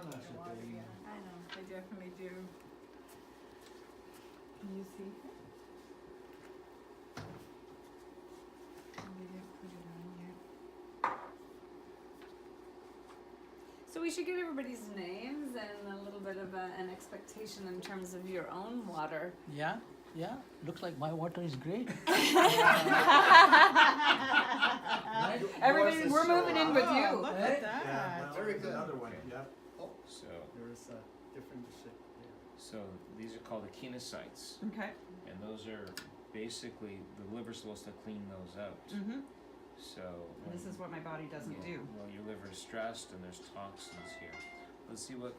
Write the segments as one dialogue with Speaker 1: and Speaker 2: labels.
Speaker 1: I know, they definitely do. Can you see? They didn't put it on yet. So we should get everybody's names and a little bit of an expectation in terms of your own water.
Speaker 2: Yeah, yeah. Looks like my water is great.
Speaker 1: Everybody, we're moving in with you.
Speaker 3: Look
Speaker 2: Eh?
Speaker 3: at that.
Speaker 4: Yeah,
Speaker 5: Very good.
Speaker 4: Another one, yep.
Speaker 5: So,
Speaker 4: There's a different shit there.
Speaker 5: so these are called echinocytes,
Speaker 3: Okay.
Speaker 5: and those are basically, the liver's supposed to clean those out.
Speaker 3: Mm-hmm.
Speaker 5: So.
Speaker 3: This is what my body doesn't
Speaker 5: Yeah,
Speaker 3: do.
Speaker 5: Well, your liver is stressed and there's toxins here. Let's see what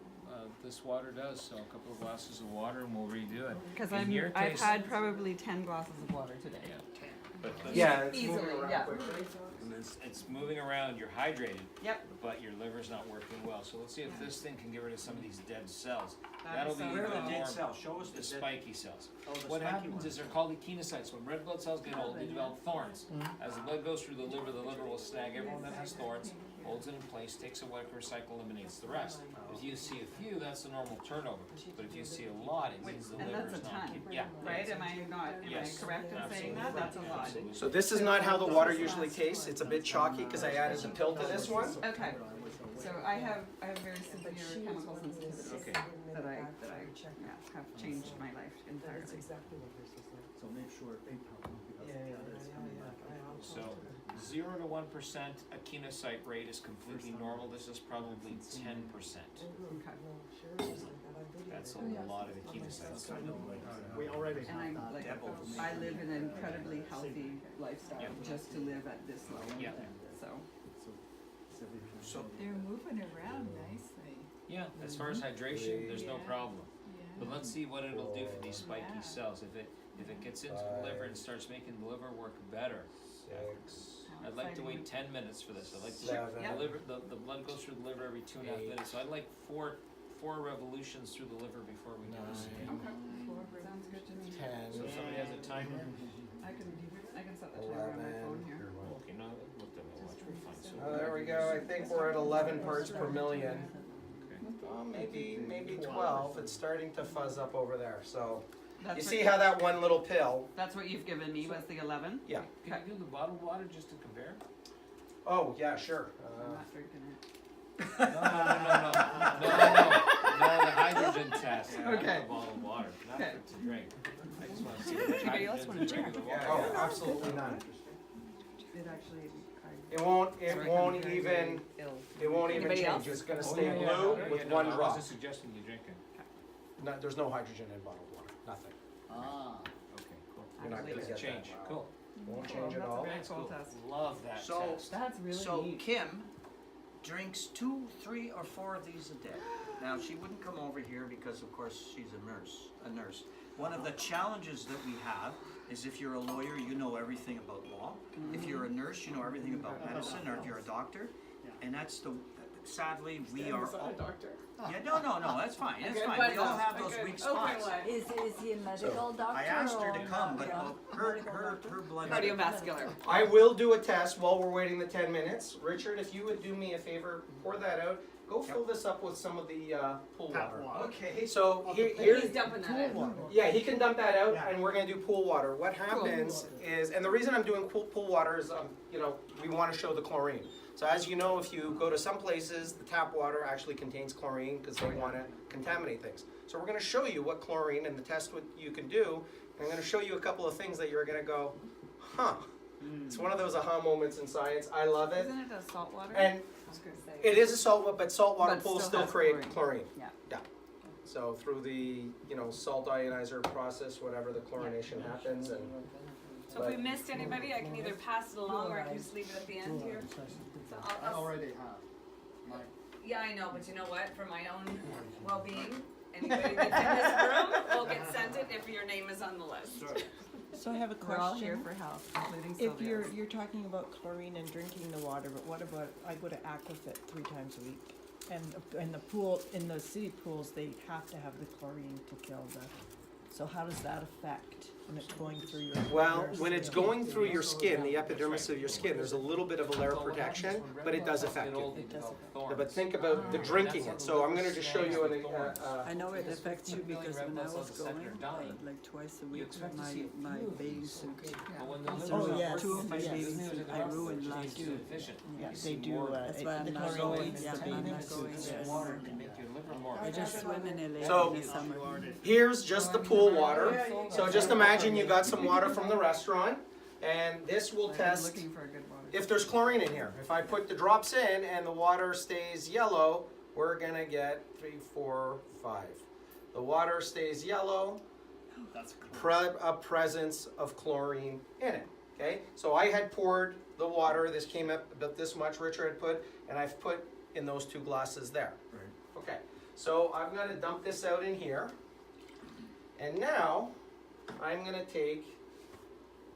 Speaker 5: this water does. So a couple of glasses of water and we'll redo it.
Speaker 3: Because
Speaker 5: In your
Speaker 3: I've
Speaker 5: case-
Speaker 3: had probably 10 glasses of water today.
Speaker 5: Yeah. But
Speaker 6: Yeah, it's
Speaker 3: Easily,
Speaker 6: moving around
Speaker 3: yeah.
Speaker 6: quickly.
Speaker 5: it's moving around, you're hydrated,
Speaker 3: Yep.
Speaker 5: but your liver's not working well. So let's see if this thing can get rid of some of these dead cells.
Speaker 3: That
Speaker 5: That'll
Speaker 3: is
Speaker 5: be
Speaker 3: so
Speaker 5: even
Speaker 3: cool.
Speaker 5: more
Speaker 4: Show us
Speaker 5: the spiky cells.
Speaker 4: Oh, the
Speaker 5: What
Speaker 4: spiky
Speaker 5: happens
Speaker 4: one.
Speaker 5: is they're called echinocytes. When red blood cells get old, they develop thorns. As the blood goes through the liver will snag everyone that has thorns, holds it in place, takes a microcycle, eliminates the rest. If you see a few, that's the normal turnover. But if you see a lot, it means the
Speaker 3: And
Speaker 5: liver
Speaker 3: that's
Speaker 5: is
Speaker 3: a
Speaker 5: not
Speaker 3: ton,
Speaker 5: keeping. Yeah.
Speaker 3: Right? Am I
Speaker 5: Yes,
Speaker 3: correct in saying that?
Speaker 5: absolutely.
Speaker 3: That's a lot.
Speaker 5: Absolutely.
Speaker 6: So this is not how the water usually tastes. It's a bit chalky because I added the pill to this one.
Speaker 3: Okay. So I have very severe chemical sensitivities
Speaker 5: Okay.
Speaker 3: that I have changed my life entirely.
Speaker 4: So make sure 8 pounds.
Speaker 5: So 0 to 1% echinocyte rate is completely normal. This is probably 10%.
Speaker 3: Okay.
Speaker 5: That's a lot of echinocytes.
Speaker 4: We already
Speaker 3: And I'm
Speaker 4: have
Speaker 3: like,
Speaker 4: that.
Speaker 3: I live an incredibly healthy lifestyle
Speaker 5: Yeah.
Speaker 3: just to live at this level.
Speaker 5: Yeah.
Speaker 3: So.
Speaker 5: So
Speaker 1: They're moving around nicely.
Speaker 5: yeah, as far as hydration, there's no
Speaker 1: Yeah.
Speaker 5: problem.
Speaker 1: Yeah.
Speaker 5: But let's see what it'll do for these spiky
Speaker 1: Yeah.
Speaker 5: cells. If it gets into the liver and starts making the liver work better. I'd like to wait 10 minutes for this. I'd like to
Speaker 6: Seven.
Speaker 3: Yeah.
Speaker 5: the liver, the blood goes through the liver every 2.5
Speaker 6: Eight.
Speaker 5: minutes. So I'd like four revolutions through the liver before we do this.
Speaker 6: Nine.
Speaker 3: Okay. Sounds good to me.
Speaker 5: So
Speaker 6: 10,
Speaker 5: if somebody has a timer.
Speaker 3: I can set the timer on my phone here.
Speaker 5: Okay, no, look at my watch. We're fine. So
Speaker 6: there we go. I think we're at 11 parts per million.
Speaker 5: Okay.
Speaker 6: Maybe 12. It's starting to fuzz up over there. So you
Speaker 3: That's
Speaker 6: see
Speaker 3: what,
Speaker 6: how that one little pill?
Speaker 3: that's what you've given me was the 11.
Speaker 6: Yeah.
Speaker 5: Can you do the bottled water just to compare?
Speaker 6: Oh yeah, sure.
Speaker 3: I'm not drinking it.
Speaker 5: No, the hydrogen test. Not
Speaker 3: Okay.
Speaker 5: the bottled water, not
Speaker 3: Okay.
Speaker 5: for to drink. I just want to see the
Speaker 1: Anybody else want a
Speaker 5: hydrogen in
Speaker 1: drink?
Speaker 5: regular
Speaker 6: Oh,
Speaker 5: water.
Speaker 6: absolutely none.
Speaker 3: It actually.
Speaker 6: It won't even
Speaker 3: Ill.
Speaker 1: Anybody
Speaker 6: change.
Speaker 1: else?
Speaker 6: It's gonna
Speaker 5: Oh,
Speaker 6: stay
Speaker 5: yeah,
Speaker 6: blue
Speaker 5: yeah,
Speaker 6: with
Speaker 5: yeah, no,
Speaker 6: one
Speaker 5: I
Speaker 6: drop.
Speaker 5: wasn't suggesting you drink it.
Speaker 6: No, there's no hydrogen in bottled water. Nothing.
Speaker 2: Ah.
Speaker 5: Okay, cool.
Speaker 6: You're not gonna
Speaker 5: Doesn't
Speaker 6: get
Speaker 5: change,
Speaker 6: that.
Speaker 5: cool.
Speaker 6: Won't change at
Speaker 3: That's a
Speaker 6: all.
Speaker 3: very
Speaker 5: That's
Speaker 3: cool
Speaker 5: cool.
Speaker 3: test.
Speaker 5: Love that
Speaker 7: So-
Speaker 5: test.
Speaker 3: That's really
Speaker 7: So
Speaker 3: neat.
Speaker 7: Kim drinks 2, 3, or 4 of these a day. Now she wouldn't come over here because of course she's a nurse. One of the challenges that we have is if you're a lawyer, you know everything about law. If you're a nurse, you know everything about medicine, or if you're a doctor. And that's sadly we are all, yeah, no, that's fine, that's fine. We all have those weak spots.
Speaker 1: Is he a medical doctor?
Speaker 7: I asked her to
Speaker 1: or
Speaker 7: come, but
Speaker 1: not?
Speaker 7: her blood.
Speaker 3: Cardiovascular.
Speaker 6: I will do a test while we're waiting the 10 minutes. Richard, if you would do me a favor, pour that out. Go fill this up with some of the pool
Speaker 4: Tap
Speaker 6: water.
Speaker 4: water.
Speaker 7: Okay.
Speaker 6: So
Speaker 1: He's
Speaker 6: here's,
Speaker 1: dumping that in.
Speaker 6: yeah, he can dump that out,
Speaker 4: Yeah.
Speaker 6: and we're gonna do pool water. What happens is, and the reason I'm doing pool water is, we want to show the chlorine. So as you know, if you go to some places, the tap water actually contains chlorine because they want to contaminate things. So we're gonna show you what chlorine and the test what you can do. I'm gonna show you a couple of things that you're gonna go, huh. It's one of those aha moments in science. I love it.
Speaker 3: Isn't it a salt water?
Speaker 6: And
Speaker 3: I was gonna say.
Speaker 6: it is a salt, but saltwater
Speaker 3: But
Speaker 6: pools
Speaker 3: still
Speaker 6: still
Speaker 3: has
Speaker 6: create
Speaker 3: chlorine.
Speaker 6: chlorine.
Speaker 3: Yeah.
Speaker 6: So through the, salt ionizer process, whatever, the chlorination happens, and
Speaker 1: So if we missed anybody, I can either pass it along or I can just leave it at the end here. So
Speaker 4: I already have.
Speaker 1: Yeah, I know, but you know what? For my own well-being, anybody that's in this room will get sent it if your name is on the list.
Speaker 8: So I have a
Speaker 3: We're all here
Speaker 8: question.
Speaker 3: for health, including
Speaker 8: If
Speaker 3: Sylvia's.
Speaker 8: you're talking about chlorine and drinking the water, but what about, I go to Aquafit 3 times a week. And in the pool, in the city pools, they have to have the chlorine to kill the, so how does that affect? when it's going through your.
Speaker 6: Well,
Speaker 8: your
Speaker 6: when it's
Speaker 8: skin?
Speaker 6: going through your skin, the epidermis of your skin, there's a little bit of a layer of
Speaker 5: So what happens
Speaker 6: protection,
Speaker 5: when red
Speaker 6: but it
Speaker 5: blood
Speaker 6: does
Speaker 5: cells
Speaker 6: affect
Speaker 5: get
Speaker 6: you.
Speaker 5: old, they develop thorns.
Speaker 6: But think about the drinking it. So I'm gonna just show you an,
Speaker 3: I know it affects you
Speaker 5: Million
Speaker 3: because
Speaker 5: red
Speaker 3: when I
Speaker 5: blood
Speaker 3: was
Speaker 5: cells a second
Speaker 3: going,
Speaker 5: are dying.
Speaker 3: like twice a
Speaker 5: You
Speaker 3: week,
Speaker 5: expect to
Speaker 3: my,
Speaker 5: see a
Speaker 3: my
Speaker 5: few of
Speaker 3: bathing
Speaker 5: these.
Speaker 3: suit.
Speaker 5: But when the liver's
Speaker 8: Oh,
Speaker 5: not
Speaker 8: yes,
Speaker 5: working,
Speaker 3: Two of my
Speaker 5: it
Speaker 8: yes.
Speaker 3: bathing
Speaker 5: doesn't
Speaker 3: suit,
Speaker 5: even
Speaker 3: I
Speaker 5: develop,
Speaker 3: ruined
Speaker 5: which
Speaker 3: last
Speaker 5: means it's
Speaker 3: year.
Speaker 5: inefficient.
Speaker 8: Yeah,
Speaker 5: You
Speaker 8: they
Speaker 5: see
Speaker 8: do,
Speaker 5: more-
Speaker 3: That's why I'm
Speaker 8: the
Speaker 3: not
Speaker 8: chlorine,
Speaker 3: going,
Speaker 8: it's
Speaker 3: yeah,
Speaker 8: tiny
Speaker 3: I'm not
Speaker 8: bits.
Speaker 3: going,
Speaker 5: This
Speaker 3: yes.
Speaker 5: water can make your liver more.
Speaker 3: I just swim in a lake
Speaker 6: So-
Speaker 3: in the summer.
Speaker 6: here's just the pool water. So just imagine you got some water from the restaurant, and this will
Speaker 3: I'm
Speaker 6: test
Speaker 3: looking for good water.
Speaker 6: if there's chlorine in here. If I put the drops in and the water stays yellow, we're gonna get 3, 4, 5. The water stays yellow, a presence of chlorine in it, okay? So I had poured the water, this came up about this much, Richard had put, and I've put in those 2 glasses there.
Speaker 4: Right.
Speaker 6: Okay, so I'm gonna dump this out in here. And now, I'm gonna take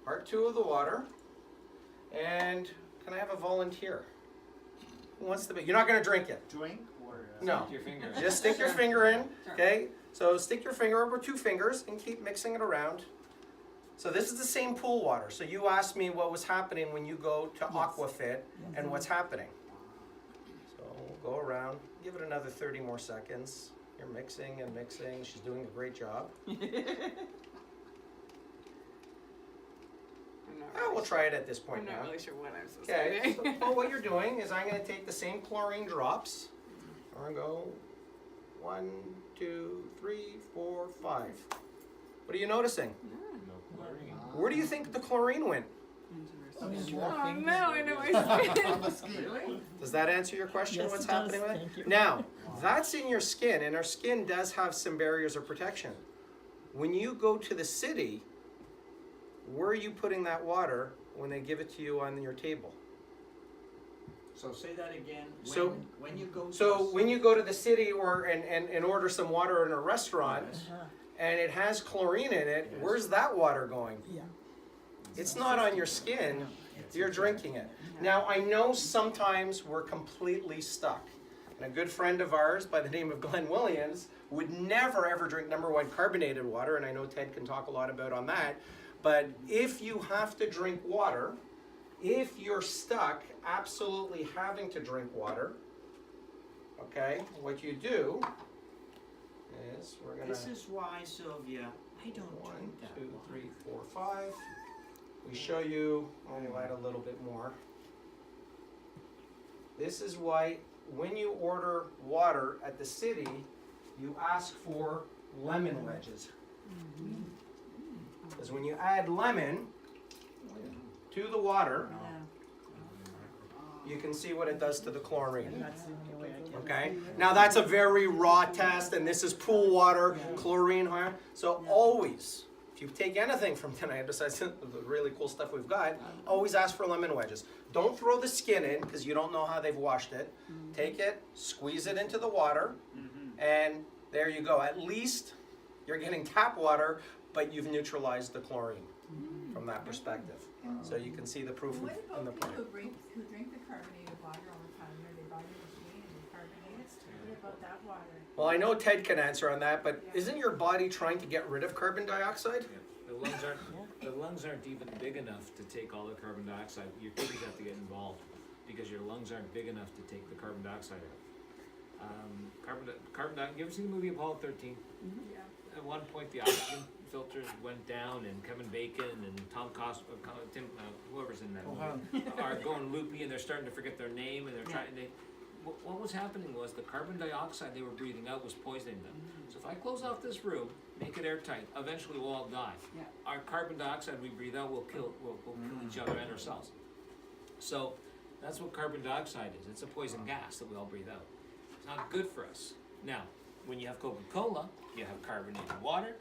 Speaker 6: part 2 of the water, and can I have a volunteer? Who wants to be, you're not gonna drink it,
Speaker 4: Drink or?
Speaker 6: no.
Speaker 5: Stick your finger.
Speaker 6: Just stick your finger in, okay? So stick your finger over 2 fingers and keep mixing it around. So this is the same pool water. So you asked me what was happening when you go to Aquafit and what's happening. So we'll go around, give it another 30 more seconds. You're mixing and mixing. She's doing a great job.
Speaker 1: I'm not
Speaker 6: We'll
Speaker 1: really
Speaker 6: try it at this
Speaker 1: sure. I'm
Speaker 6: point
Speaker 1: not
Speaker 6: now.
Speaker 1: really sure what I'm supposed
Speaker 6: Okay,
Speaker 1: to
Speaker 6: so,
Speaker 1: do.
Speaker 6: well, what you're doing is I'm going to take the same chlorine drops. I'm going to go 1, 2, 3, 4, 5. What are you noticing?
Speaker 5: No chlorine.
Speaker 6: Where do you think the chlorine went?
Speaker 8: Into your
Speaker 1: Oh
Speaker 8: fingers.
Speaker 1: no, I know my skin.
Speaker 4: On the skin.
Speaker 6: Does that answer your question?
Speaker 8: Yes,
Speaker 6: What's
Speaker 8: it does.
Speaker 6: happening with it?
Speaker 8: Thank you.
Speaker 6: Now, that's in your skin, and our skin does have some barriers of protection. When you go to the city, where are you putting that water when they give it to you on your table?
Speaker 7: So say that again,
Speaker 6: So-
Speaker 7: when you go to.
Speaker 6: So when you go to the city or and order some water in a restaurant,
Speaker 8: Uh-huh.
Speaker 6: and it has chlorine in it, where's that water going?
Speaker 8: Yeah.
Speaker 6: It's not on your skin, you're drinking it. Now, I know sometimes we're completely stuck. And a good friend of ours by the name of Glenn Williams would never ever drink number 1 carbonated water, and I know Ted can talk a lot about on that. But if you have to drink water, if you're stuck absolutely having to drink water, okay, what you do is we're gonna
Speaker 7: This is why, Sylvia, I don't
Speaker 6: 1,
Speaker 7: drink that
Speaker 6: 2,
Speaker 7: water.
Speaker 6: 3, 4, 5. We show you, I'll add a little bit more. This is why when you order water at the city, you ask for lemon wedges. Because when you add lemon to the water, you can see what it does to the chlorine.
Speaker 8: That's the only way I can.
Speaker 6: Okay, now that's a very raw test, and this is pool water, chlorine, huh? So always, if you take anything from tonight, besides the really cool stuff we've got, always ask for lemon wedges. Don't throw the skin in, because you don't know how they've washed it. Take it, squeeze it into the water, and there you go. At least you're getting tap water, but you've neutralized the chlorine from that perspective. So you can see the proof
Speaker 9: What
Speaker 6: in the
Speaker 9: about
Speaker 6: plant.
Speaker 9: people who drink the carbonated water all the time, or they buy the machine and they carbonate it? What about that water?
Speaker 6: Well, I know Ted can answer on that, but isn't your body trying to get rid of carbon dioxide?
Speaker 5: The lungs aren't even big enough to take all the carbon dioxide. Your kidneys have to get involved because your lungs aren't big enough to take the carbon dioxide out. Carbon dioxide. You ever seen the movie Apollo 13?
Speaker 9: Yeah.
Speaker 5: At one point, the oxygen filters went down, and Kevin Bacon and Tom Cost, Tim, whoever's in that movie, are going loopy, and they're starting to forget their name, and they're trying. What was happening was the carbon dioxide they were breathing out was poisoning them. So if I close off this room, make it airtight, eventually we'll all die.
Speaker 3: Yeah.
Speaker 5: Our carbon dioxide we breathe out will kill each other and ourselves. So that's what carbon dioxide is. It's a poison gas that we all breathe out. It's not good for us. Now, when you have Coca-Cola, you have carbonated water,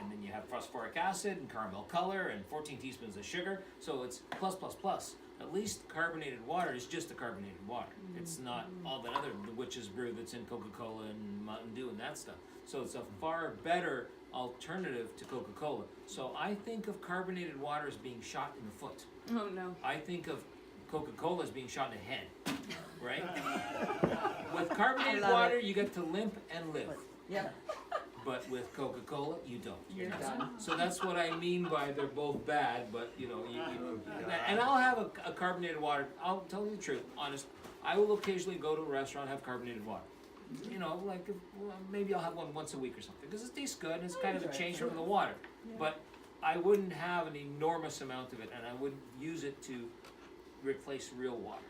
Speaker 5: and then you have phosphoric acid and caramel color and 14 teaspoons of sugar. So it's plus, plus, plus. At least carbonated water is just a carbonated water. It's not all that other the witch's brew that's in Coca-Cola and Mountain Dew and that stuff. So it's a far better alternative to Coca-Cola. So I think of carbonated water as being shot in the foot.
Speaker 1: Oh no.
Speaker 5: I think of Coca-Cola as being shot in the head, right? With carbonated
Speaker 3: I love
Speaker 5: water, you get to limp and live.
Speaker 3: Yeah.
Speaker 5: but with Coca-Cola, you don't.
Speaker 3: You're done.
Speaker 5: So that's what I mean by they're both bad, but you know, and I'll have a carbonated water. I'll tell you the truth, honest. I will occasionally go to a restaurant and have carbonated water. You know, like well, maybe I'll have one once a week or something because it tastes good and it's kind of a change from the water. But I wouldn't have an enormous amount of it, and I wouldn't use it to replace real water.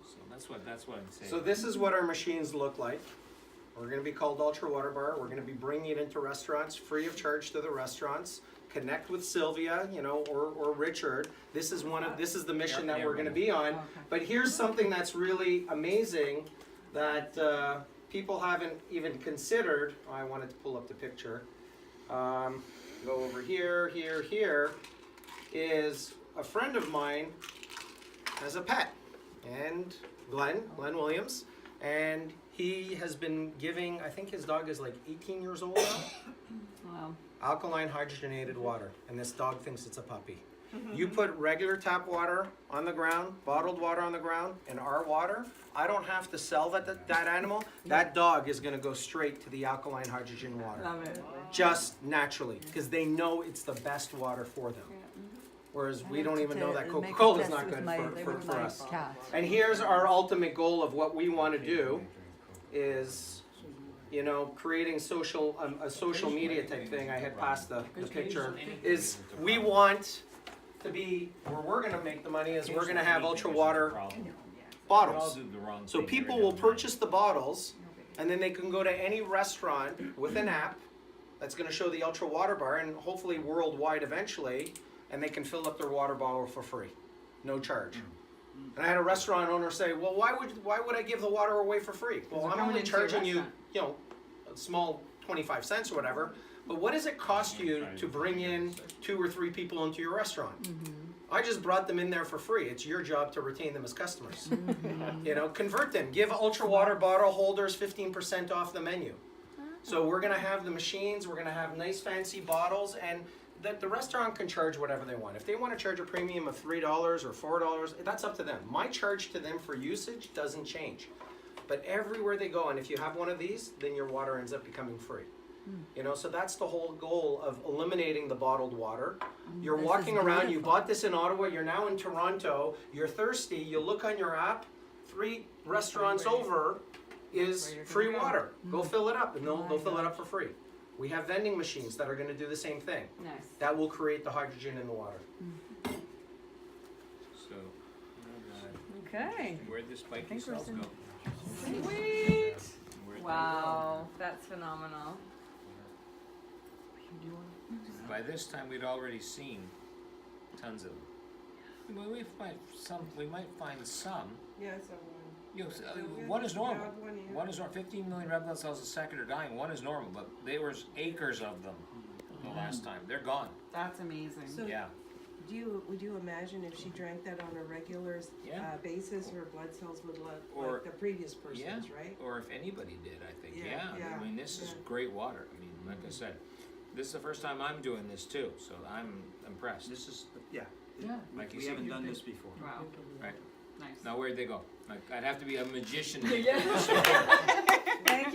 Speaker 5: So that's what I'm saying.
Speaker 6: So this is what our machines look like. We're gonna be called Ultra Water Bar. We're gonna be bringing it into restaurants, free of charge to the restaurants. Connect with Sylvia, you know, or Richard. This is the mission that we're gonna be on. But here's something that's really amazing that people haven't even considered. Oh, I wanted to pull up the picture. Go over here, here, is a friend of mine has a pet, and Glenn Williams, and he has been giving, I think his dog is like 18 years old now,
Speaker 3: Wow.
Speaker 6: alkaline hydrogenated water, and this dog thinks it's a puppy. You put regular tap water on the ground, bottled water on the ground, and our water, I don't have to sell that animal. That dog is gonna go straight to the alkaline hydrogen water.
Speaker 3: Love it.
Speaker 6: Just naturally, because they know it's the best water for them. Whereas we don't even know that Coca-Cola is not good for us. And here's our ultimate goal of what we want to do is, you know, creating a social media type thing. I had passed the picture. Is we want to be, where we're going to make the money is we're going to have Ultra Water bottles. So people will purchase the bottles, and then they can go to any restaurant with an app that's going to show the Ultra Water Bar, and hopefully worldwide eventually, and they can fill up their water bottle for free, no charge. And I had a restaurant owner say, well, why would I give the water away for free? Well, I'm only charging you, you know, a small 25 cents or whatever, but what does it cost you to bring in 2 or 3 people into your restaurant? I just brought them in there for free. It's your job to retain them as customers. You know, convert them. Give Ultra Water bottle holders 15% off the menu. So we're gonna have the machines, we're gonna have nice fancy bottles, and the restaurant can charge whatever they want. If they want to charge a premium of $3 or $4, that's up to them. My charge to them for usage doesn't change. But everywhere they go, and if you have one of these, then your water ends up becoming free. You know, so that's the whole goal of eliminating the bottled water. You're walking around, you bought this in Ottawa, you're now in Toronto, you're thirsty, you look on your app, 3 restaurants over is free water. Go fill it up, and they'll fill it up for free. We have vending machines that are going to do the same thing.
Speaker 3: Nice.
Speaker 6: That will create the hydrogen in the water.
Speaker 5: So,
Speaker 3: Okay.
Speaker 5: where'd this biking cells go?
Speaker 3: Sweet.
Speaker 5: Where'd they
Speaker 3: Wow, that's phenomenal.
Speaker 5: go? By this time, we'd already seen tons of them. Well, we might find some.
Speaker 10: Yeah, so
Speaker 5: You know, one is normal. One is normal. 15 million red blood cells a second are dying. One is normal, but there was acres of them the last time. They're gone.
Speaker 3: That's amazing.
Speaker 10: So
Speaker 5: Yeah.
Speaker 10: would you imagine if she drank that on a regular
Speaker 5: Yeah.
Speaker 10: basis, her blood cells would look
Speaker 5: Or-
Speaker 10: like the previous person's,
Speaker 5: Yeah.
Speaker 10: right?
Speaker 5: Or if anybody did, I think.
Speaker 10: Yeah,
Speaker 5: Yeah. I mean, this is great water. I mean, like I said, this is the first time I'm doing this too, so I'm impressed.
Speaker 7: This is, yeah,
Speaker 2: Yeah.
Speaker 5: Like you
Speaker 7: we
Speaker 5: said,
Speaker 7: haven't
Speaker 5: you
Speaker 7: done
Speaker 5: did.
Speaker 7: this before.
Speaker 3: Wow.
Speaker 5: Right.
Speaker 3: Nice.
Speaker 5: Now, where'd they go? Like, I'd have to be a magician to make
Speaker 3: Yeah.
Speaker 5: this.
Speaker 3: Thank you.